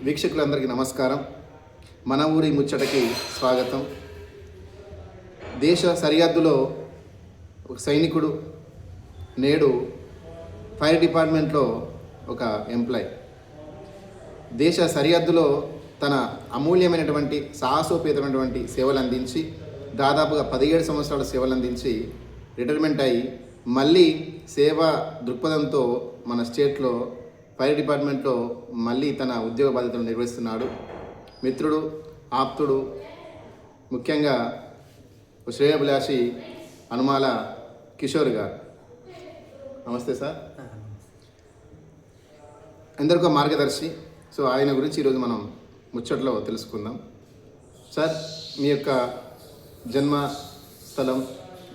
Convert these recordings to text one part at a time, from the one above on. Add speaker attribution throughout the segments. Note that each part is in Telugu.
Speaker 1: వీక్షకులందరికీ నమస్కారం. మన ఊరి ముచ్చటకి స్వాగతం. దేశ సరిహద్దులో ఒక సైనికుడు, నేడు ఫైర్ డిపార్ట్మెంట్లో ఒక ఎంప్లాయ్. దేశ సరిహద్దులో తన అమూల్యమైనటువంటి సాహసోపేతమైనటువంటి సేవలు అందించి దాదాపుగా 17 సంవత్సరాల సేవలు అందించి రిటైర్మెంట్ అయ్యి మళ్ళీ సేవా దృక్పథంతో మన స్టేట్లో ఫైర్ డిపార్ట్మెంట్లో మళ్ళీ తన ఉద్యోగ బాధ్యతలు నిర్వహిస్తున్నాడు. మిత్రుడు, ఆప్తుడు, ముఖ్యంగా శ్రేయోభిలాషి హనుమాల కిషోర్ గారు. నమస్తే సార్. ఎందరికో మార్గదర్శి. సో ఆయన గురించి ఈరోజు మనం ముచ్చట్లో తెలుసుకుందాం. సార్, మీ యొక్క జన్మ స్థలం,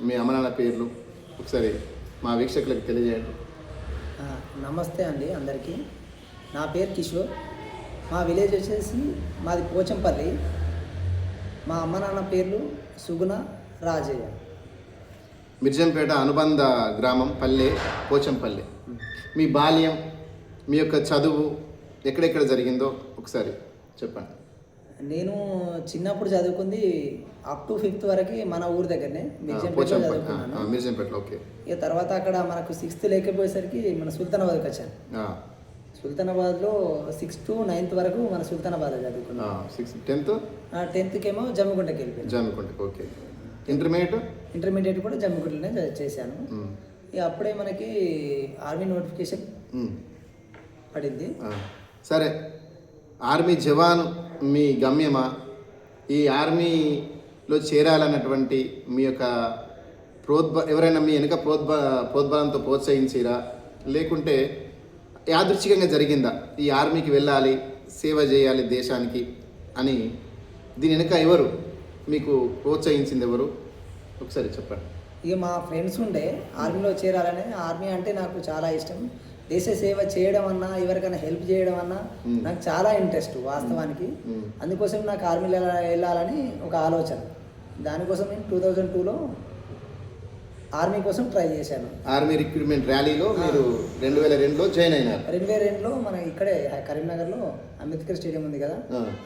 Speaker 1: మీ అమ్మనాన్న పేర్లు ఒకసారి మా వీక్షకులకు తెలియజేయండి.
Speaker 2: నమస్తే అండి అందరికీ. నా పేరు కిషోర్. మా విలేజ్ వచ్చేసి మాది పోచంపల్లి. మా అమ్మ నాన్న పేర్లు సుగుణ, రాజయ్య.
Speaker 1: మిర్జంపేట అనుబంధ గ్రామం పల్లె పోచంపల్లి. మీ బాల్యం, మీ యొక్క చదువు ఎక్కడెక్కడ జరిగిందో ఒకసారి చెప్పండి.
Speaker 2: నేను చిన్నప్పుడు చదువుకుంది అప్ టు 5th వరకు మన ఊరి దగ్గరనే మిర్జంపేటలో చదువుకున్నాను.
Speaker 1: మిర్జంపేటలో. ఓకే.
Speaker 2: ఇక తర్వాత అక్కడ మనకు 6th లేకపోయేసరికి మన సుల్తానాబాద్కి వచ్చాను. సుల్తానాబాద్లో 6th to 9th వరకు మన సుల్తానాబాద్లో చదువుకున్నాను. 10th ఏమో జమ్మిగుంటకి వెళ్ళిపోయాను.
Speaker 1: జమ్మిగుంటకి. ఓకే. ఇంటర్మీడియట్
Speaker 2: కూడా జమ్మిగుంటలోనే చేశాను. ఇక అప్పుడే మనకి ఆర్మీ నోటిఫికేషన్ పడింది.
Speaker 1: సరే, ఆర్మీ జవాన్ మీ గమ్యమా? ఈ ఆర్మీలో చేరాలన్నటువంటి మీ యొక్క ఎవరైనా మీ వెనుక ప్రోద్బలంతో ప్రోత్సహించిరా, లేకుంటే యాదృచ్ఛికంగా జరిగిందా ఈ ఆర్మీకి వెళ్ళాలి, సేవ చేయాలి దేశానికి అని? దీని వెనుక ఎవరు మీకు ప్రోత్సహించింది, ఎవరు ఒకసారి చెప్పండి.
Speaker 2: ఇక మా ఫ్రెండ్స్ ఉండే ఆర్మీలో చేరాలని. ఆర్మీ అంటే నాకు చాలా ఇష్టం. దేశ సేవ చేయడం అన్నా, ఎవరికైనా హెల్ప్ చేయడం అన్నా నాకు చాలా ఇంట్రెస్ట్ వాస్తవానికి. అందుకోసం నాకు ఆర్మీలో వెళ్ళాలని ఒక ఆలోచన. దానికోసం నేను 2002లో ఆర్మీ కోసం ట్రై చేశాను.
Speaker 1: ఆర్మీ రిక్రూట్మెంట్ ర్యాలీలో మీరు 2002లో జాయిన్ అయినారు.
Speaker 2: 2002లో మన ఇక్కడే కరీంనగర్లో అంబేద్కర్ స్టేడియం ఉంది కదా,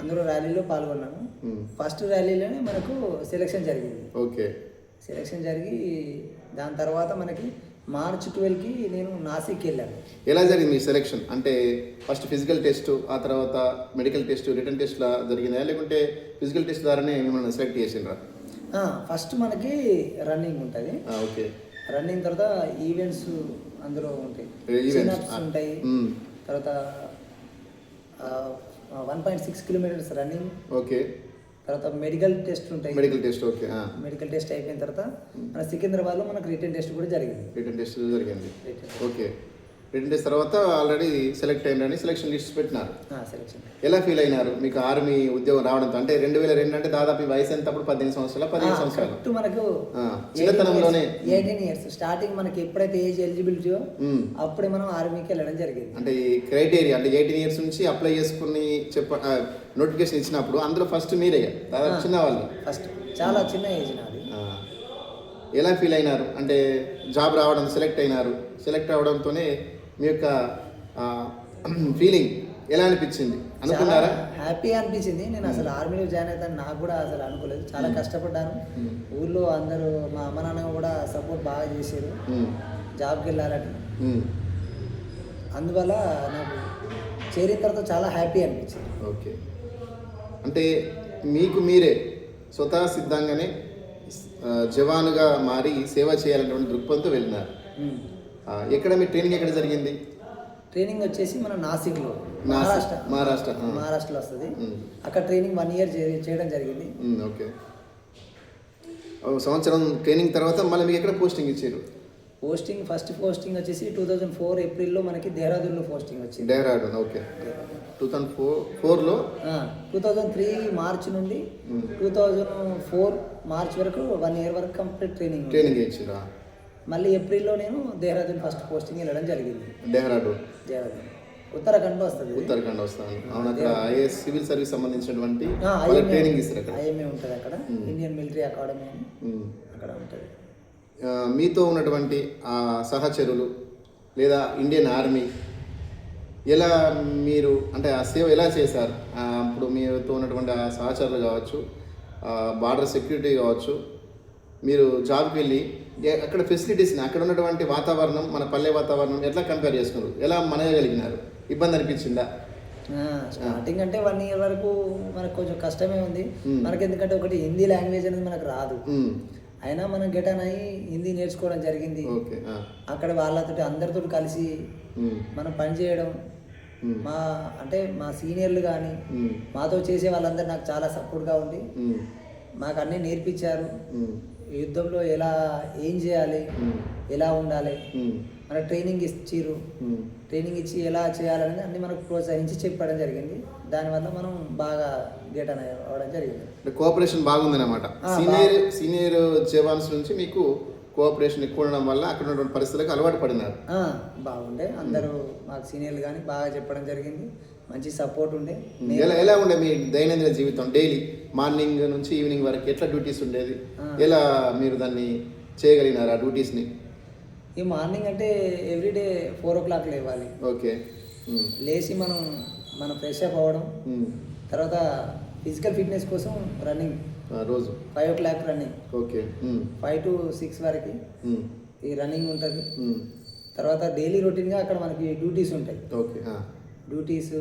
Speaker 2: అందులో ర్యాలీలో పాల్గొన్నాను. ఫస్ట్ ర్యాలీలోనే మనకు సెలెక్షన్ జరిగింది.
Speaker 1: ఓకే.
Speaker 2: సెలెక్షన్ జరిగి దాని తర్వాత మనకి March 12కి నేను నాసిక్ వెళ్ళాను.
Speaker 1: ఎలా జరిగింది మీ సెలెక్షన్? అంటే ఫస్ట్ ఫిజికల్ టెస్ట్, ఆ తర్వాత మెడికల్ టెస్ట్, రిటర్న్ టెస్ట్లా జరిగిందా, లేకుంటే ఫిజికల్ టెస్ట్ ద్వారానే మిమ్మల్ని సెలెక్ట్ చేసిండ్రా?
Speaker 2: ఫస్ట్ మనకి రన్నింగ్ ఉంటుంది.
Speaker 1: ఓకే.
Speaker 2: రన్నింగ్ తర్వాత ఈవెంట్స్ అందులో ఉంటాయి, సినప్స్ ఉంటాయి. తర్వాత 1.6 కిలోమీటర్స్ రన్నింగ్. ఓకే. తర్వాత మెడికల్ టెస్ట్ ఉంటాయి.
Speaker 1: Medical test. Okay.
Speaker 2: Medical test అయిపోయిన తర్వాత మన సికింద్రాబాద్లో మనకు రిటర్న్ టెస్ట్ కూడా జరిగింది.
Speaker 1: ఓకే. రిటర్న్ టెస్ట్ తర్వాత ఆల్రెడీ సెలెక్ట్ అయినారని సెలెక్షన్ లిస్ట్ పెట్టినారు.
Speaker 2: సెలెక్షన్
Speaker 1: ఎలా ఫీల్ అయినారు మీకు ఆర్మీ ఉద్యోగం రావడంతో? అంటే 2002 అంటే దాదాపు వయసు ఎంత అప్పుడు? 18 సంవత్సరాలు, 15 సంవత్సరాలు.
Speaker 2: మనకు
Speaker 1: చిన్నతనంలోనే
Speaker 2: 18 years స్టార్టింగ్ మనకి ఎప్పుడైతే ఏజ్ ఎలిజిబిలిటీ అప్పుడే మనం ఆర్మీకి వెళ్ళడం జరిగింది.
Speaker 1: అంటే ఈ క్రైటీరియా అంటే 18 years నుంచి అప్లై చేసుకుని నోటిఫికేషన్ ఇచ్చినప్పుడు అందులో ఫస్ట్ మీరే దాదాపు చిన్నవాళ్ళు.
Speaker 2: ఫస్ట్ చాలా చిన్న ఏజ్ నాది.
Speaker 1: ఎలా ఫీల్ అయినారు? అంటే జాబ్ రావడం, సెలెక్ట్ అయినారు. సెలెక్ట్ అవడంతోనే మీ యొక్క ఫీలింగ్ ఎలా అనిపించింది? అనుకున్నారా?
Speaker 2: హ్యాపీ అనిపించింది. నేను అసలు ఆర్మీలో జాయిన్ అవుతాను నాకు కూడా అసలు అనుకోలేదు. చాలా కష్టపడ్డాను. ఊళ్ళో అందరూ మా అమ్మ నాన్న కూడా సపోర్ట్ బాగా చేశారు జాబ్కి వెళ్ళాలని. అందువల్ల నాకు చేరిన తర్వాత చాలా హ్యాపీ అనిపించింది.
Speaker 1: ఓకే. అంటే మీకు మీరే స్వతహా సిద్ధంగానే జవానుగా మారి సేవ చేయాలనేటువంటి దృక్పథంతో వెళ్ళినారు. ఎక్కడ మీ ట్రైనింగ్ ఎక్కడ జరిగింది?
Speaker 2: ట్రైనింగ్ వచ్చేసి మన నాసిక్లో, మహారాష్ట్రలో వస్తుంది. అక్కడ ట్రైనింగ్ 1 year చేయడం జరిగింది.
Speaker 1: ఓకే. సంవత్సరం ట్రైనింగ్ తర్వాత మళ్ళీ మీకు ఎక్కడ పోస్టింగ్ ఇచ్చారు?
Speaker 2: ఫస్ట్ పోస్టింగ్ వచ్చేసి 2004 ఏప్రిల్లో మనకి దేహ్రాదూన్లో పోస్టింగ్ వచ్చింది.
Speaker 1: దేహ్రాదూన్. ఓకే. 2004లో
Speaker 2: 2003 మార్చ్ నుండి 2004 మార్చ్ వరకు 1 year వరకు కంప్లీట్ ట్రైనింగ్
Speaker 1: ఇచ్చిందా?
Speaker 2: మళ్ళీ ఏప్రిల్లో నేను దేహ్రాదూన్ ఫస్ట్ పోస్టింగ్ వెళ్ళడం జరిగింది.
Speaker 1: దేహ్రాదూన్
Speaker 2: ఉత్తరాఖండ్లో వస్తుంది.
Speaker 1: అవును. అక్కడ ఐఏఎస్ సివిల్ సర్వీస్ సంబంధించినటువంటి ట్రైనింగ్ ఇస్తారు.
Speaker 2: ఐఎంఏ ఉంటుంది అక్కడ, ఇండియన్ మిలిటరీ అకాడమీ అని అక్కడ ఉంటుంది.
Speaker 1: మీతో ఉన్నటువంటి సహచరులు లేదా ఇండియన్ ఆర్మీ ఎలా మీరు అంటే ఆ సేవ ఎలా చేశారు? అప్పుడు మీతో ఉన్నటువంటి ఆ సహచరులు కావచ్చు, బార్డర్ సెక్యూరిటీ కావచ్చు, మీరు జాబ్కి వెళ్ళి అక్కడ ఫెసిలిటీస్ని, అక్కడ ఉన్నటువంటి వాతావరణం, మన పల్లె వాతావరణం ఎట్లా కంపేర్ చేసుకున్నారు? ఎలా మనగలిగినారు? ఇబ్బంది అనిపించిందా?
Speaker 2: స్టార్టింగ్ అంటే 1 ఇయర్ వరకు మనకు కొంచెం కష్టమే ఉంది. మనకి ఎందుకంటే ఒకటి హిందీ లాంగ్వేజ్ అనేది మనకు రాదు. అయినా మనం గెటాన్ అయ్యి హిందీ నేర్చుకోవడం జరిగింది. అక్కడ వాళ్ళతో అందరితో కలిసి మనం పని చేయడం, మా సీనియర్లు కానీ మాతో చేసే వాళ్ళందరూ నాకు చాలా సపోర్ట్గా ఉండి మాకు అన్నీ నేర్పించారు. యుద్ధంలో ఏం చేయాలి, ఎలా ఉండాలి, మన ట్రైనింగ్ ట్రైనింగ్ ఇచ్చి ఎలా చేయాలని అన్ని మనకు ప్రోత్సహించి చెప్పడం జరిగింది. దానివల్ల మనం బాగా గెటాన్ అవ్వడం జరిగింది.
Speaker 1: కోఆపరేషన్ బాగుందన్నమాట. సీనియర్ జవాన్స్ నుంచి మీకు కోఆపరేషన్ ఎక్కువ ఉండడం వల్ల అక్కడ ఉన్నటువంటి పరిస్థితులకు అలవాటు పడినారు.
Speaker 2: బాగుండే, అందరూ మాకు సీనియర్లు కానీ బాగా చెప్పడం జరిగింది. మంచి సపోర్ట్ ఉండే.
Speaker 1: ఎలా ఉండే మీ దైనందిన జీవితం? డైలీ మార్నింగ్ నుంచి ఈవినింగ్ వరకు ఎట్లా డ్యూటీస్ ఉండేది? ఎలా మీరు దాన్ని చేయగలిగినారు ఆ డ్యూటీస్ని?
Speaker 2: ఈ మార్నింగ్ అంటే ఎవ్రీడే 4 o'clock లేవాలి.
Speaker 1: ఓకే.
Speaker 2: లేచి మనం ఫ్రెష్ అప్ అవ్వడం, తర్వాత ఫిజికల్ ఫిట్నెస్ కోసం రన్నింగ్
Speaker 1: రోజు
Speaker 2: 5 o'clock రన్నింగ్.
Speaker 1: ఓకే.
Speaker 2: 5 to 6 వరకు ఈ రన్నింగ్ ఉంటుంది. తర్వాత డైలీ రొటీన్గా అక్కడ మనకి డ్యూటీస్ ఉంటాయి.
Speaker 1: ఓకే.
Speaker 2: డ్యూటీస్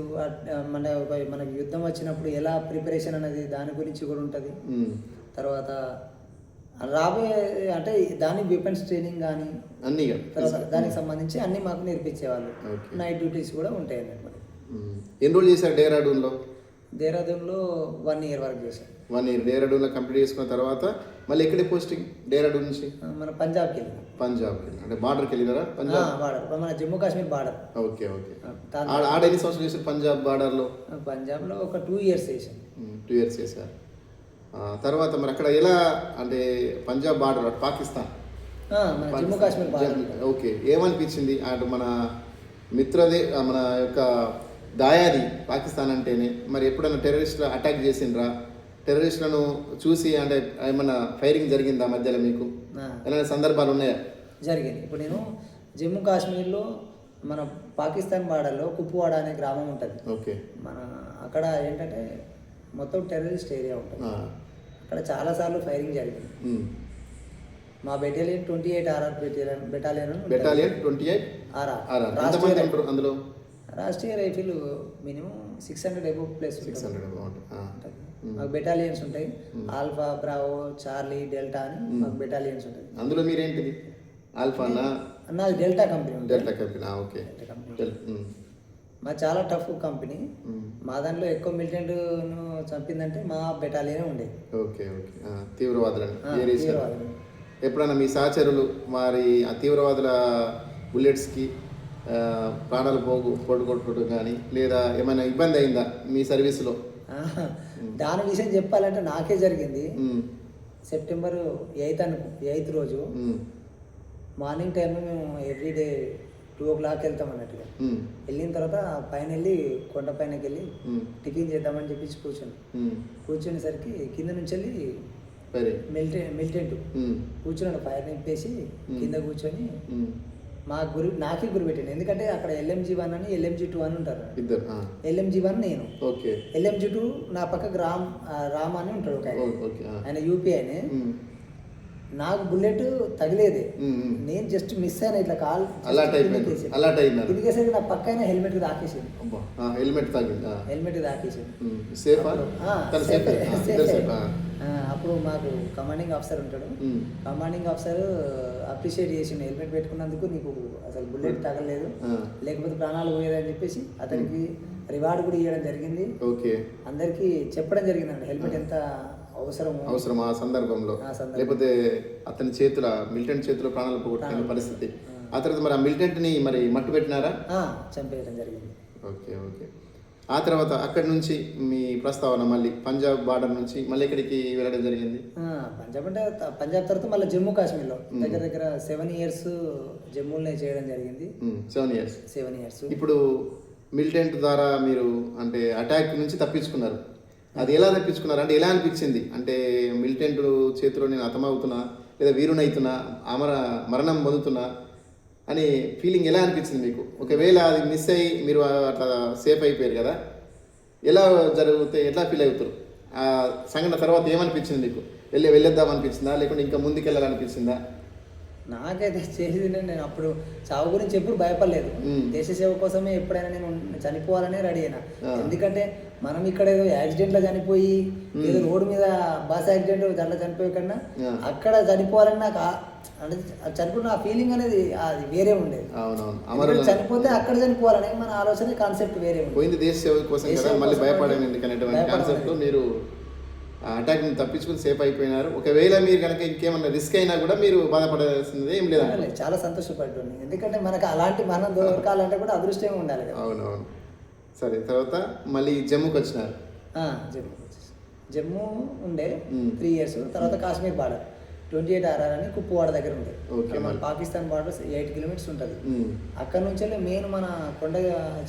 Speaker 2: మనకి యుద్ధం వచ్చినప్పుడు ఎలా ప్రిపరేషన్ అనేది దాని గురించి కూడా ఉంటుంది. తర్వాత రాబోయే అంటే దాని వెపన్స్ ట్రైనింగ్ కానీ
Speaker 1: అన్నీ
Speaker 2: దానికి సంబంధించి అన్నీ మాకు నేర్పించేవాళ్ళు. నైట్ డ్యూటీస్ కూడా ఉంటాయి అన్నమాట.
Speaker 1: ఎన్ని రోజులు చేశారు డేరాడూన్లో?
Speaker 2: దేహరాదూన్లో 1 year వరకు చేశాను.
Speaker 1: 1 year డేరాడూన్లో కంప్లీట్ చేసుకున్న తర్వాత మళ్ళీ ఎక్కడే పోస్టింగ్? డేరాడూన్ నుంచి
Speaker 2: మన పంజాబ్కి వెళ్ళిన.
Speaker 1: అంటే బార్డర్కి వెళ్ళినారా? పంజాబ్
Speaker 2: బార్డర్, మన జమ్మూ కాశ్మీర్ బార్డర్.
Speaker 1: ఓకే. ఆడ ఎన్ని సంవత్సరాలు చేశారు పంజాబ్ బార్డర్లో?
Speaker 2: పంజాబ్లో ఒక 2 years చేశాను.
Speaker 1: 2 years చేశారు. తర్వాత మరి అక్కడ ఎలా అంటే Punjab border Pakistan,
Speaker 2: Jammu Kashmir border.
Speaker 1: Okay. ఏమనిపించింది అటు మన మిత్రదే మన యొక్క దాయాది పాకిస్తాన్ అంటేనే? మరి ఎప్పుడైనా టెర్రరిస్టులు అటాక్ చేసిండ్రా? టెర్రరిస్టులను చూసి అంటే ఏమన్నా ఫైరింగ్ జరిగిందా మధ్యలో మీకు? ఎలాంటి సందర్భాలు ఉన్నాయా?
Speaker 2: జరిగింది. ఇప్పుడు నేను జమ్మూ కాశ్మీర్లో మన పాకిస్తాన్ బార్డర్లో కుప్వాడ అనే గ్రామం ఉంటుంది.
Speaker 1: ఓకే.
Speaker 2: అక్కడ ఏంటంటే మొత్తం టెర్రరిస్ట్ ఏరియా ఉంటుంది. అక్కడ చాలాసార్లు ఫైరింగ్ జరిగింది. మా బెటాలియన్ 28 RR బెటాలియన్
Speaker 1: 28 RR. అందులో
Speaker 2: Rashtriya rifle minimum 600 above plus
Speaker 1: 600
Speaker 2: మాకు బెటాలియన్స్ ఉంటాయి. ఆల్ఫా, బ్రావో, చార్లీ, డెల్టా అని మాకు బెటాలియన్స్ ఉంటాయి.
Speaker 1: అందులో మీరేంటిది? ఆల్ఫానా?
Speaker 2: నాది delta company.
Speaker 1: Delta company. Okay.
Speaker 2: మా చాలా టఫ్ కంపెనీ. మా దాంట్లో ఎక్కువ మిలిటెంట్ను చంపిందంటే మా బెటాలియనే ఉండే.
Speaker 1: ఓకే. తీవ్రవాదులను ఎప్పుడైనా మీ సహచరులు మరి ఆ తీవ్రవాదుల బుల్లెట్స్కి ప్రాణాలు పోగొట్టుకోవడం కానీ లేదా ఏమైనా ఇబ్బంది అయిందా మీ సర్వీస్లో?
Speaker 2: దాని విషయం చెప్పాలంటే నాకే జరిగింది. September 8th రోజు మార్నింగ్ టైంలో మేము ఎవ్రీడే 2 o'clock వెళ్తాం అన్నట్టుగా. వెళ్ళిన తర్వాత పైన వెళ్ళి కొండ పైనకి వెళ్ళి టిఫిన్ చేద్దామని చెప్పేసి కూర్చునేసరికి కింద నుంచి వెళ్ళి మిలిటెంట్ కూర్చున్నాడు. ఫైర్ నింపేసి కింద కూర్చొని నాకే గురి పెట్టాను. ఎందుకంటే అక్కడ LMG-1 అని LMG-2 అని ఉంటారు. LMG-1 నేను, LMG-2 నా పక్కకు రామ్ అని ఉంటాడు ఒక ఆయన యూపీ ఆయనే. నాకు బుల్లెట్ తగిలేదే, నేను జస్ట్ మిస్ అయినా ఇట్లా కాల్ కిందికేసరికి నా పక్కన హెల్మెట్ తాకేసింది. హెల్మెట్ తాకేసింది. అప్పుడు మాకు కమాండింగ్ ఆఫీసర్ ఉంటాడు. కమాండింగ్ ఆఫీసర్ అప్రిషియేట్ చేసిండు, హెల్మెట్ పెట్టుకున్నందుకు నీకు అసలు బుల్లెట్ తగలేదు, లేకపోతే ప్రాణాలు పోయేదని చెప్పేసి అతనికి రివార్డు కూడా ఇవ్వడం జరిగింది. అందరికీ చెప్పడం జరిగిందండి హెల్మెట్ ఎంత
Speaker 1: అవసరం ఆ సందర్భంలో. లేకపోతే అతని మిలిటెంట్ చేతిలో ప్రాణాలు పోగొట్టుకునే పరిస్థితి. ఆ తర్వాత మరి ఆ మిలిటెంట్ని మరి మట్టు పెట్టినారా?
Speaker 2: చంపేయడం జరిగింది.
Speaker 1: ఓకే. ఆ తర్వాత అక్కడి నుంచి మీ ప్రస్తావన మళ్ళీ పంజాబ్ బార్డర్ నుంచి మళ్ళీ ఎక్కడికి వెళ్ళడం జరిగింది?
Speaker 2: పంజాబ్ తర్వాత మళ్ళీ జమ్మూ కాశ్మీర్లో దగ్గర 7 years జమ్మూలోనే చేయడం జరిగింది. 7 years.
Speaker 1: ఇప్పుడు మిలిటెంట్ ద్వారా మీరు అంటే అటాక్ నుంచి తప్పించుకున్నారు. అది ఎలా తప్పించుకున్నారు అంటే ఎలా అనిపించింది? అంటే మిలిటెంట్ చేతిలో నేను హతమవుతున్నా లేదా వీరునైతున్నా మరణం పొందుతున్నా అని ఫీలింగ్ ఎలా అనిపించింది మీకు? ఒకవేళ అది మిస్ అయ్యి మీరు అట్లా సేఫ్ అయిపోయారు కదా, ఎలా జరుగుతాయి, ఎట్లా ఫీల్ అవుతారు? ఆ సంఘటన తర్వాత ఏమనిపించింది మీకు? వెళ్ళొద్దాం అనిపించిందా, లేకుంటే ఇంకా ముందుకు వెళ్ళాలనిపించిందా?
Speaker 2: నాకైతే చేసేది నేను అప్పుడు చావు గురించి ఎప్పుడు భయపడలేదు. దేశ సేవ కోసమే ఎప్పుడైనా నేను చనిపోవాలనే రెడీ అయినా. ఎందుకంటే మనం ఇక్కడ ఏదో యాక్సిడెంట్లో చనిపోయి ఏదో రోడ్డు మీద బస్ యాక్సిడెంట్ దాంట్లో చనిపోయే కన్నా అక్కడ చనిపోవాలని నాకు అంటే చనిపోయిన ఆ ఫీలింగ్ అనేది అది వేరే ఉండేది. చనిపోతే అక్కడ చనిపోవాలని మన ఆలోచన కాన్సెప్ట్ వేరే ఉంది.
Speaker 1: పోయింది దేశ సేవ కోసం కదా, మళ్ళీ భయపడడం ఎందుకనేటువంటి కాన్సెప్ట్లో మీరు అటాక్ తప్పించుకుని సేఫ్ అయిపోయినారు. ఒకవేళ మీరు కనుక ఇంకేమన్నా రిస్క్ అయినా కూడా మీరు బాధపడాల్సింది ఏం లేదు.
Speaker 2: చాలా సంతోషపడ్డాను, ఎందుకంటే మనకు అలాంటి మనం దొరకాలంటే కూడా అదృష్టం ఉండాలి కదా.
Speaker 1: అవునవును. సరే, తర్వాత మళ్ళీ జమ్మూకి వచ్చినారు.
Speaker 2: జమ్మూ ఉండే 3 years, తర్వాత కాశ్మీర్ బార్డర్ 28 RR అని కుప్పువాడ దగ్గర ఉండే. మన పాకిస్తాన్ బార్డర్ 8 kilometers ఉంటుంది. అక్కడ నుంచి వెళ్ళి మెయిన్ మన కొండ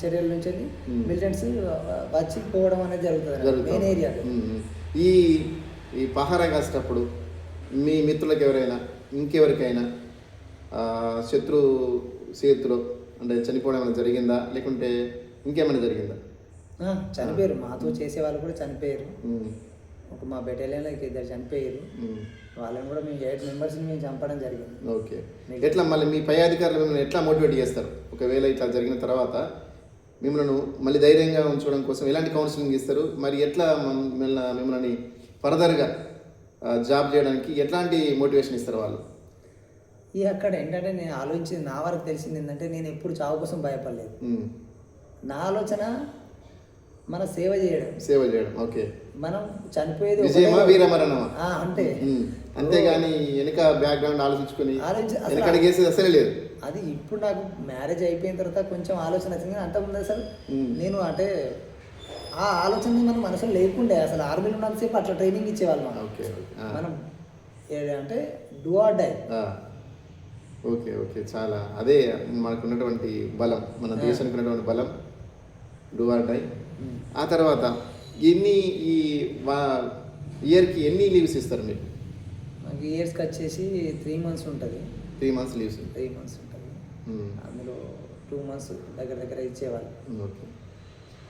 Speaker 2: చర్యల నుంచి వెళ్ళి మిలిటెంట్స్ వచ్చి పోవడం అనేది జరుగుతుంది మెయిన్ ఏరియా.
Speaker 1: ఈ పహారా కాసేటప్పుడు మీ మిత్రులకు ఎవరైనా ఇంకెవరికైనా శత్రు చేతిలో అంటే చనిపోవడం ఏమైనా జరిగిందా, లేకుంటే ఇంకేమైనా జరిగిందా?
Speaker 2: చనిపోయారు, మాతో చేసే వాళ్ళు కూడా చనిపోయారు. ఒక మా బెటాలియన్లో 2 చనిపోయారు. వాళ్ళని కూడా మేము 8 members మేము చంపడం జరిగింది.
Speaker 1: ఓకే. ఎట్లా మళ్ళీ మీ పై అధికారులు మిమ్మల్ని ఎట్లా మోటివేట్ చేస్తారు? ఒకవేళ ఇట్లా జరిగిన తర్వాత మిమ్మల్ని మళ్ళీ ధైర్యంగా ఉంచడం కోసం ఎలాంటి కౌన్సిలింగ్ ఇస్తారు? మరి ఎట్లా మిమ్మల్ని ఫర్దర్గా జాబ్ చేయడానికి ఎట్లాంటి మోటివేషన్ ఇస్తారు వాళ్ళు?
Speaker 2: అక్కడ ఏంటంటే నేను ఆలోచించింది, నా వరకు తెలిసింది ఏంటంటే నేను ఎప్పుడు చావు కోసం భయపడలేదు. నా ఆలోచన మన సేవ చేయడం. ఓకే. మనం చనిపోయేది
Speaker 1: విజయమా వీరమరణమా
Speaker 2: అంటే
Speaker 1: అంతేగాని వెనక బ్యాక్గ్రౌండ్ ఆలోచించుకుని వెనకడిగేసేది అసలే లేదు.
Speaker 2: అది ఇప్పుడు నాకు మ్యారేజ్ అయిపోయిన తర్వాత కొంచెం ఆలోచన వచ్చింది. అంతకుముందు అసలు నేను అంటే ఆ ఆలోచన మన మనసులో లేకుండే. అసలు ఆర్మీలో ఉన్నంతసేపు అట్లా ట్రైనింగ్ ఇచ్చేవాళ్ళు మనం అంటే డూ ఆర్ డై.
Speaker 1: ఓకే. చాలా అదే మనకు ఉన్నటువంటి బలం, మన దేశానికి ఉన్నటువంటి బలం, డూ ఆర్ డై. ఆ తర్వాత ఇయర్కి ఎన్ని లీవ్స్ ఇస్తారు మీకు?
Speaker 2: మనకి ఇయర్స్కి వచ్చేసి 3 months ఉంటుంది.
Speaker 1: 3 months లీవ్స్.
Speaker 2: 3 months ఉంటుంది. అందులో 2 months దగ్గర ఇచ్చేవాళ్ళు.
Speaker 1: ఓకే.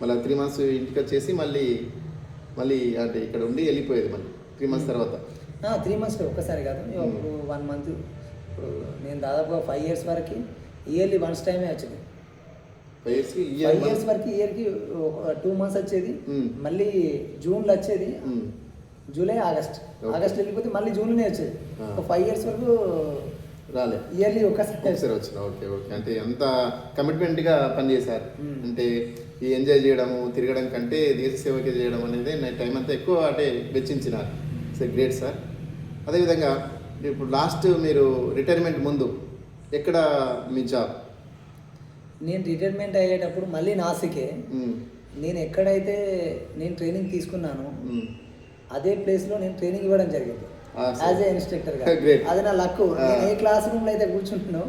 Speaker 1: మళ్ళీ 3 months ఇంటికి వచ్చేసి మళ్ళీ అంటే ఇక్కడ ఉండి వెళ్ళిపోయేది మళ్ళీ 3 months తర్వాత?
Speaker 2: 3 months ఒక్కసారి కాదు, ఇప్పుడు 1 month. ఇప్పుడు నేను దాదాపుగా 5 years వరకు ఇయర్లీ వన్స్ టైమే వచ్చింది. 5 years వరకు ఇయర్కి 2 months వచ్చేది. మళ్ళీ జూన్లో వచ్చేది, జూలై ఆగస్ట్ వెళ్ళిపోతే మళ్ళీ జూన్లోనే వచ్చేది. ఒక 5 years వరకు
Speaker 1: రాలే,
Speaker 2: ఇయర్లీ ఒకసారి
Speaker 1: వచ్చిన. ఓకే. అంటే అంత కమిట్మెంట్గా పనిచేశారు. అంటే ఈ ఎంజాయ్ చేయడము తిరగడం కంటే దేశ సేవకి చేయడం అనేది నా టైం అంతా ఎక్కువ అంటే వెచ్చించినారు. Great sir. అదేవిధంగా ఇప్పుడు లాస్ట్ మీరు రిటైర్మెంట్ ముందు ఎక్కడ మీ జాబ్?
Speaker 2: నేను రిటైర్మెంట్ అయ్యేటప్పుడు మళ్ళీ నాసికే. నేను ఎక్కడైతే నేను ట్రైనింగ్ తీసుకున్నాను అదే ప్లేస్లో నేను ట్రైనింగ్ ఇవ్వడం జరిగింది యాజ్ ఏ ఇన్స్ట్రక్టర్ గా. అది నా లక్. నేను ఏ క్లాస్ రూమ్ లో అయితే కూర్చుంటున్నాను,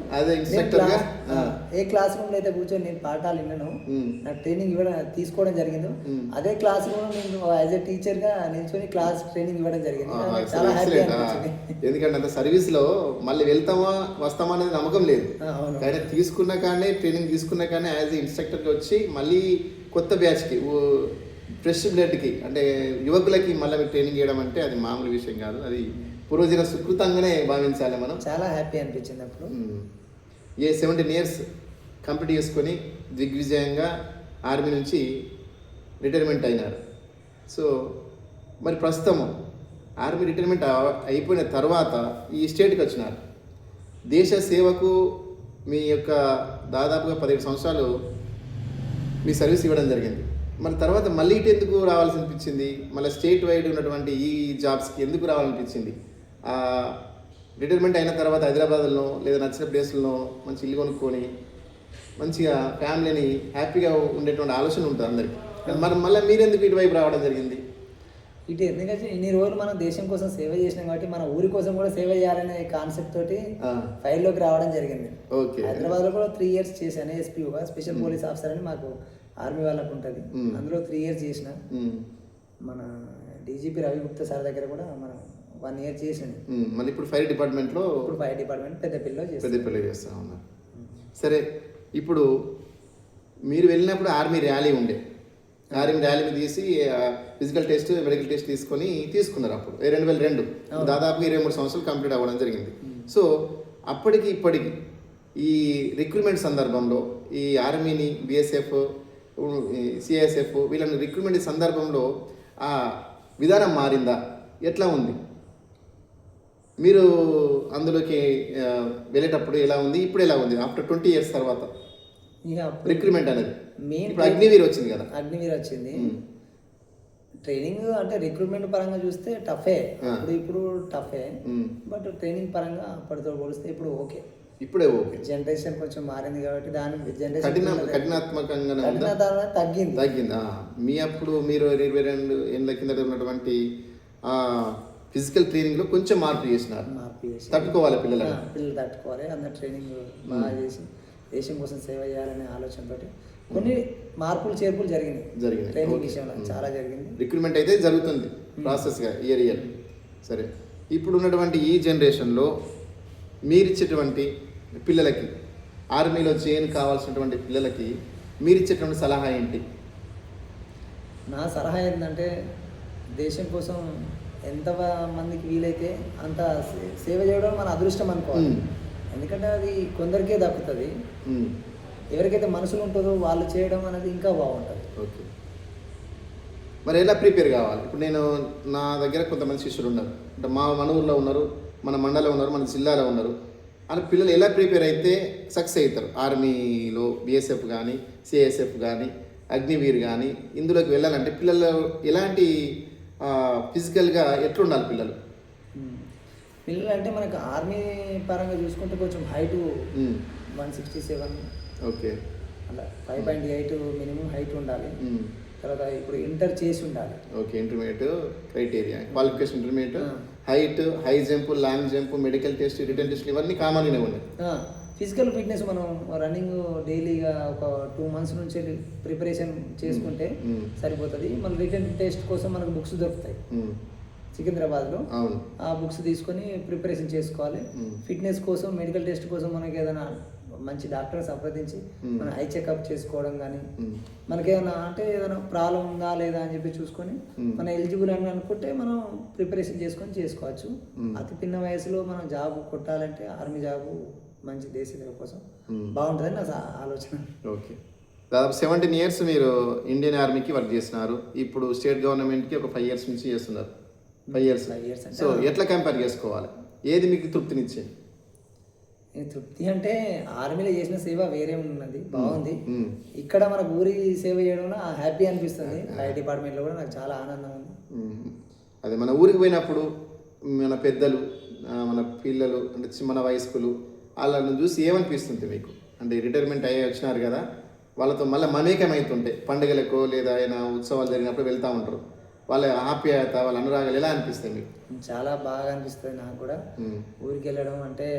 Speaker 2: ఏ క్లాస్ రూమ్ లో అయితే కూర్చొని నేను పాఠాలు విన్నాను, నాకు ట్రైనింగ్ తీసుకోవడం జరిగింది. అదే క్లాస్ రూమ్ లో నేను యాజ్ ఏ టీచర్ గా నిల్చొని క్లాస్ ట్రైనింగ్ ఇవ్వడం జరిగింది. చాలా హ్యాపీ అనిపించింది.
Speaker 1: ఎందుకంటే అంత సర్వీస్ లో మళ్ళీ వెళ్తామా వస్తామా అనేది నమ్మకం లేదు. కానీ తీసుకున్న కానీ ట్రైనింగ్ తీసుకున్న కానీ యాజ్ ఏ ఇన్స్ట్రక్టర్ గా వచ్చి మళ్ళీ కొత్త బ్యాచ్ కి ఫ్రెష్ బ్లడ్కి అంటే యువకులకి మళ్ళీ మీరు ట్రైనింగ్ చేయడం అంటే అది మామూలు విషయం కాదు. అది పూర్వజన సుకృతంగానే భావించాలి మనం.
Speaker 2: చాలా హ్యాపీ అనిపించింది అప్పుడు.
Speaker 1: 17 years కంప్లీట్ చేసుకొని దిగ్విజయంగా ఆర్మీ నుంచి రిటైర్మెంట్ అయినారు. సో మరి ప్రస్తుతం ఆర్మీ రిటైర్మెంట్ అయిపోయిన తర్వాత ఈ స్టేట్కి వచ్చినారు. దేశ సేవకు మీ యొక్క దాదాపుగా 17 సంవత్సరాలు మీ సర్వీస్ ఇవ్వడం జరిగింది. మరి తర్వాత మళ్ళీ ఇటు ఎందుకు రావాల్సి అనిపించింది? మళ్ళీ స్టేట్ వైడ్ ఉన్నటువంటి ఈ జాబ్స్కి ఎందుకు రావాలనిపించింది? రిటైర్మెంట్ అయిన తర్వాత హైదరాబాద్లో లేదా నచ్చిన ప్లేస్లలో మంచి ఇల్లు కొనుక్కొని మంచిగా ఫ్యామిలీని హ్యాపీగా ఉండేటువంటి ఆలోచన ఉంటుంది అందరికీ. మరి మళ్ళీ మీరెందుకు ఇటువైపు రావడం జరిగింది?
Speaker 2: ఇటు ఎందుకంటే ఇన్ని రోజులు మనం దేశం కోసం సేవ చేసినాం కాబట్టి మన ఊరి కోసం కూడా సేవ చేయాలనే కాన్సెప్ట్ తోటి ఫైల్లోకి రావడం జరిగింది. హైదరాబాద్లో కూడా 3 years చేశాను ఎస్పీగా, స్పెషల్ పోలీస్ ఆఫీసర్ అని మాకు ఆర్మీ వాళ్ళకు ఉంటుంది. అందులో 3 years చేసిన. మన డీజీపీ రవి గుప్తా సార్ దగ్గర కూడా మనం 1 year చేసాను.
Speaker 1: మళ్ళీ ఇప్పుడు ఫైర్ డిపార్ట్మెంట్లో
Speaker 2: పెద్దపల్లిలో
Speaker 1: చేస్తా ఉన్నారు. సరే, ఇప్పుడు మీరు వెళ్ళినప్పుడు ఆర్మీ ర్యాలీ ఉండే, ఆర్మీ ర్యాలీ తీసి ఫిజికల్ టెస్ట్, మెడికల్ టెస్ట్ తీసుకున్నారు అప్పుడు 2002, దాదాపు 23 సంవత్సరాలు కంప్లీట్ అవ్వడం జరిగింది. సో అప్పటికి ఇప్పటికి ఈ రిక్రూట్మెంట్ సందర్భంలో ఈ ఆర్మీని, బిఎస్ఎఫ్, సిఐఎస్ఎఫ్ వీళ్ళని రిక్రూట్మెంట్ సందర్భంలో ఆ విధానం మారిందా, ఎట్లా ఉంది? మీరు అందులోకి వెళ్ళేటప్పుడు ఎలా ఉంది, ఇప్పుడు ఎలా ఉంది ఆఫ్టర్ 20 years తర్వాత
Speaker 2: ఇక
Speaker 1: రిక్రూట్మెంట్ అనేది?
Speaker 2: మెయిన్
Speaker 1: ఇప్పుడు అగ్నివీర్ వచ్చింది కదా.
Speaker 2: అగ్నివీర్ వచ్చింది. ట్రైనింగ్ అంటే రిక్రూట్మెంట్ పరంగా చూస్తే టఫే, ఇప్పుడు టఫే. బట్ ట్రైనింగ్ పరంగా అప్పటితో పోలిస్తే ఇప్పుడు ఓకే,
Speaker 1: ఇప్పుడే ఓకే.
Speaker 2: జనరేషన్ కొంచెం మారింది కాబట్టి దాని
Speaker 1: కఠినాత్మకంగా తగ్గిందా? మీ అప్పుడు మీరు 22 ఏళ్ళ కింద ఉన్నటువంటి ఫిజికల్ ట్రైనింగ్ లో కొంచెం మార్పు చేసినారు. తట్టుకోవాలి పిల్లలు
Speaker 2: తట్టుకోవాలి, అందరు ట్రైనింగ్ బాగా చేసి దేశం కోసం సేవ చేయాలనే ఆలోచనతో కొన్ని మార్పులు చేర్పులు జరిగినాయి ట్రైనింగ్ విషయంలో, చాలా జరిగింది.
Speaker 1: రిక్రూట్మెంట్ అయితే జరుగుతుంది ప్రాసెస్గా ఇయర్. సరే, ఇప్పుడు ఉన్నటువంటి ఈ జనరేషన్లో మీరిచ్చేటువంటి పిల్లలకి, ఆర్మీలో జాయిన్ కావాల్సినటువంటి పిల్లలకి మీరిచ్చేటువంటి సలహా ఏంటి?
Speaker 2: నా సలహా ఏంటంటే దేశం కోసం ఎంత మందికి వీలైతే అంత సేవ చేయడం మన అదృష్టం అనుకోవాలి. ఎందుకంటే అది కొందరికే దక్కుతుంది. ఎవరికైతే మనసులు ఉంటుందో వాళ్ళు చేయడం అనేది ఇంకా బాగుంటుంది.
Speaker 1: ఓకే, మరి ఎలా ప్రిపేర్ కావాలి? ఇప్పుడు నా దగ్గర కొంతమంది శిష్యులు ఉన్నారు, అంటే మన ఊర్లో ఉన్నారు, మన మండలంలో ఉన్నారు, మన జిల్లాలో ఉన్నారు. అలా పిల్లలు ఎలా ప్రిపేర్ అయితే సక్సెస్ అవుతారు? ఆర్మీలో బిఎస్ఎఫ్ కానీ, సిఐఎస్ఎఫ్ కానీ, అగ్నివీర్ కానీ ఇందులోకి వెళ్ళాలంటే పిల్లలు ఎలాంటి ఫిజికల్గా ఎట్లుండాలి పిల్లలు?
Speaker 2: పిల్లలు అంటే మనకు ఆర్మీ పరంగా చూసుకుంటే కొంచెం హైటు 167,
Speaker 1: ఓకే,
Speaker 2: అలా 5.8 మినిమం హైట్ ఉండాలి. తర్వాత ఇప్పుడు ఇంటర్ చేసి ఉండాలి.
Speaker 1: Okay, intermediate criteria, qualification intermediate, height, high jump, long jump, medical test, return test ఇవన్నీ కామన్గానే ఉన్నాయి.
Speaker 2: ఫిజికల్ ఫిట్నెస్ మనం రన్నింగ్ డైలీగా ఒక 2 months నుంచి ప్రిపరేషన్ చేసుకుంటే సరిపోతుంది. మన రిటర్న్ టెస్ట్ కోసం మనకు బుక్స్ దొరుకుతాయి సికింద్రాబాద్లో, ఆ బుక్స్ తీసుకొని ప్రిపరేషన్ చేసుకోవాలి. ఫిట్నెస్ కోసం, మెడికల్ టెస్ట్ కోసం మనకి ఏదైనా మంచి డాక్టర్ సంప్రదించి మన ఐ చెకప్ చేసుకోవడం కానీ, మనకేదైనా అంటే ఏదైనా ప్రాబ్లం ఉందా లేదా అని చెప్పి చూసుకొని మన ఎలిజిబుల్ అని అనుకుంటే మనం ప్రిపరేషన్ చేసుకోవచ్చు. అతి చిన్న వయసులో మనం జాబ్ కొట్టాలంటే ఆర్మీ జాబ్ మంచి దేశ సేవ కోసం బాగుంటుందని నా ఆలోచన.
Speaker 1: ఓకే, దాదాపు 17 years మీరు ఇండియన్ ఆర్మీకి వర్క్ చేస్తున్నారు. ఇప్పుడు స్టేట్ గవర్నమెంట్కి ఒక 5 years నుంచి చేస్తున్నారు. 5 years. సో ఎట్లా కంపేర్ చేసుకోవాలి? ఏది మీకు తృప్తినిచ్చేది?
Speaker 2: తృప్తి అంటే ఆర్మీలో చేసిన సేవ వేరే ఉన్నది, బాగుంది. ఇక్కడ మనకు ఊరి సేవ చేయడం హ్యాపీ అనిపిస్తుంది. ఫైర్ డిపార్ట్మెంట్లో కూడా నాకు చాలా ఆనందం ఉంది.
Speaker 1: అదే మన ఊరికి పోయినప్పుడు మన పెద్దలు, మన పిల్లలు, అంటే మన వయస్కులు వాళ్ళని చూసి ఏమనిపిస్తుంది మీకు? అంటే రిటైర్మెంట్ అయ్యి వచ్చినారు కదా, వాళ్ళతో మళ్ళీ మమేకమవుతుంటే పండుగలకు లేదా ఏదైనా ఉత్సవాలు జరిగినప్పుడు వెళ్తూ ఉంటారు, వాళ్ళ ఆప్యాయత, వాళ్ళ అనురాగాలు ఎలా అనిపిస్తాయి మీకు?
Speaker 2: చాలా బాగా అనిపిస్తుంది నాకు కూడా. ఊరికి వెళ్ళడం అంటే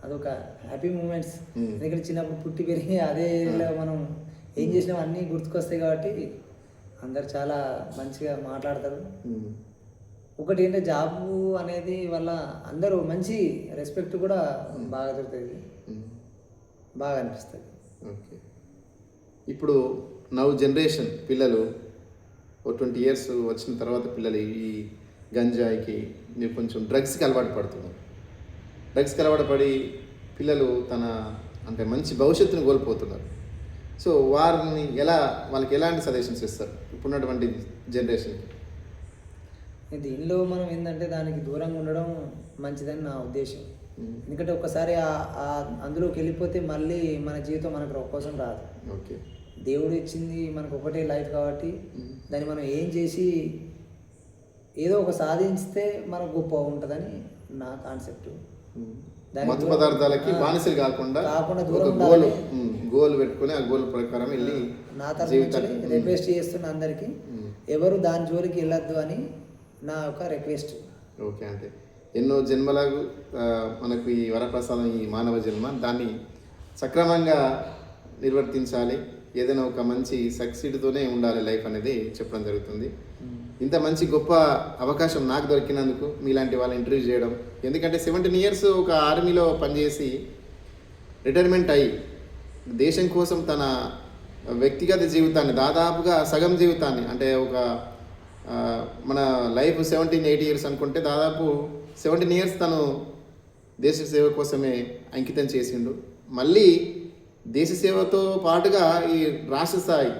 Speaker 2: అదొక హ్యాపీ మూమెంట్స్. ఎందుకంటే చిన్నప్పుడు పుట్టి పెరిగి అదే మనం ఏం చేసినాం అన్నీ గుర్తుకొస్తాయి కాబట్టి అందరు చాలా మంచిగా మాట్లాడతారు. ఒకటి ఏంటంటే జాబు అనేది వల్ల అందరూ మంచి రెస్పెక్ట్ కూడా బాగా దొరుకుతుంది, బాగా అనిపిస్తుంది.
Speaker 1: ఓకే, ఇప్పుడు నవ్ జనరేషన్ పిల్లలు 20 years వచ్చిన తర్వాత పిల్లలు ఈ గంజాయికి మీరు కొంచెం డ్రగ్స్కి అలవాటు పడుతున్నారు. డ్రగ్స్కి అలవాటు పడి పిల్లలు అంటే మంచి భవిష్యత్తును కోల్పోతున్నారు. సో వాళ్ళకి ఎలాంటి సజెషన్స్ ఇస్తారు ఇప్పుడున్నటువంటి జనరేషన్కి?
Speaker 2: దీనిలో మనం ఏంటంటే దానికి దూరంగా ఉండడం మంచిదని నా ఉద్దేశం. ఎందుకంటే ఒక్కసారి అందులోకి వెళ్ళిపోతే మళ్ళీ మన జీవితం మనకు ఒక్కోసం రాదు.
Speaker 1: ఓకే,
Speaker 2: దేవుడు ఇచ్చింది మనకు ఒకటే లైఫ్ కాబట్టి దాన్ని మనం ఏం చేసి ఏదో ఒక సాధించితే మనకు గొప్ప ఉంటుందని నా కాన్సెప్ట్.
Speaker 1: మత్తు పదార్థాలకి బానిసలు కాకుండా గోల్ పెట్టుకుని ఆ గోల్ ప్రకారం వెళ్ళి
Speaker 2: నా తరఫు రిక్వెస్ట్ చేస్తున్న అందరికీ ఎవరు దాని జోలికి వెళ్ళొద్దు అని నా యొక్క రిక్వెస్ట్.
Speaker 1: ఓకే, అంటే ఎన్నో జన్మలకు మనకు ఈ వరప్రసాదం, ఈ మానవ జన్మ, దాన్ని సక్రమంగా నిర్వర్తించాలి. ఏదైనా ఒక మంచి సక్సీడ్తోనే ఉండాలి లైఫ్ అనేది చెప్పడం జరుగుతుంది. ఇంత మంచి గొప్ప అవకాశం నాకు దొరికినందుకు మీలాంటి వాళ్ళని ఇంటర్వ్యూ చేయడం. ఎందుకంటే 17 years ఒక ఆర్మీలో పనిచేసి రిటైర్మెంట్ అయ్యి దేశం కోసం తన వ్యక్తిగత జీవితాన్ని దాదాపుగా సగం జీవితాన్ని అంటే ఒక మన లైఫ్ 17-18 ఇయర్స్ అనుకుంటే దాదాపు 17 ఇయర్స్ తను దేశ సేవ కోసమే అంకితం చేసిండు. మళ్ళీ దేశ సేవతో పాటుగా ఈ రాష్ట్ర స్థాయి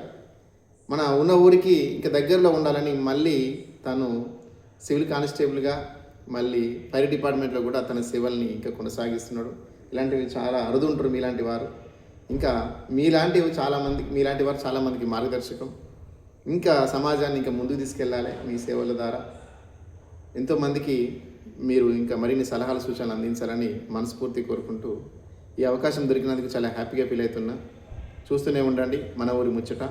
Speaker 1: మన ఉన్న ఊరికి ఇంకా దగ్గరలో ఉండాలని మళ్ళీ తను సివిల్ కానిస్టేబుల్గా మళ్ళీ ఫైర్ డిపార్ట్మెంట్లో కూడా తన సేవల్ని ఇంకా కొనసాగిస్తున్నాడు. ఇలాంటివి చాలా అరుదుంటారు మీలాంటి వారు. ఇంకా మీలాంటి వారు చాలామందికి మార్గదర్శకం. ఇంకా సమాజాన్ని ఇంకా ముందుకు తీసుకెళ్ళాలి మీ సేవల ద్వారా. ఎంతోమందికి మీరు ఇంకా మరిన్ని సలహాలు సూచనలు అందించాలని మనస్ఫూర్తి కోరుకుంటూ ఈ అవకాశం దొరికినందుకు చాలా హ్యాపీగా ఫీల్ అవుతున్నా. చూస్తూనే ఉండండి మన ఊరి ముచ్చట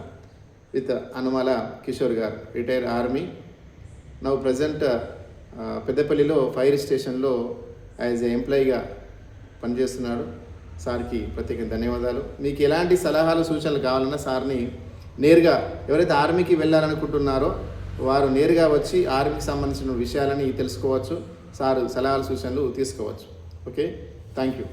Speaker 1: విత్ అనుమాల కిషోర్ గారు, రిటైర్డ్ ఆర్మీ, నౌ ప్రజెంట్ పెద్దపల్లిలో ఫైర్ స్టేషన్లో యాజ్ ఏ ఎంప్లాయీగా పనిచేస్తున్నాడు. సార్కి ప్రత్యేక ధన్యవాదాలు. మీకు ఎలాంటి సలహాలు సూచనలు కావాలన్నా సార్ని నేరుగా ఎవరైతే ఆర్మీకి వెళ్ళాలనుకుంటున్నారో వారు నేరుగా వచ్చి ఆర్మీకి సంబంధించిన విషయాలని తెలుసుకోవచ్చు. సారు సలహాలు సూచనలు తీసుకోవచ్చు. Okay, thank you.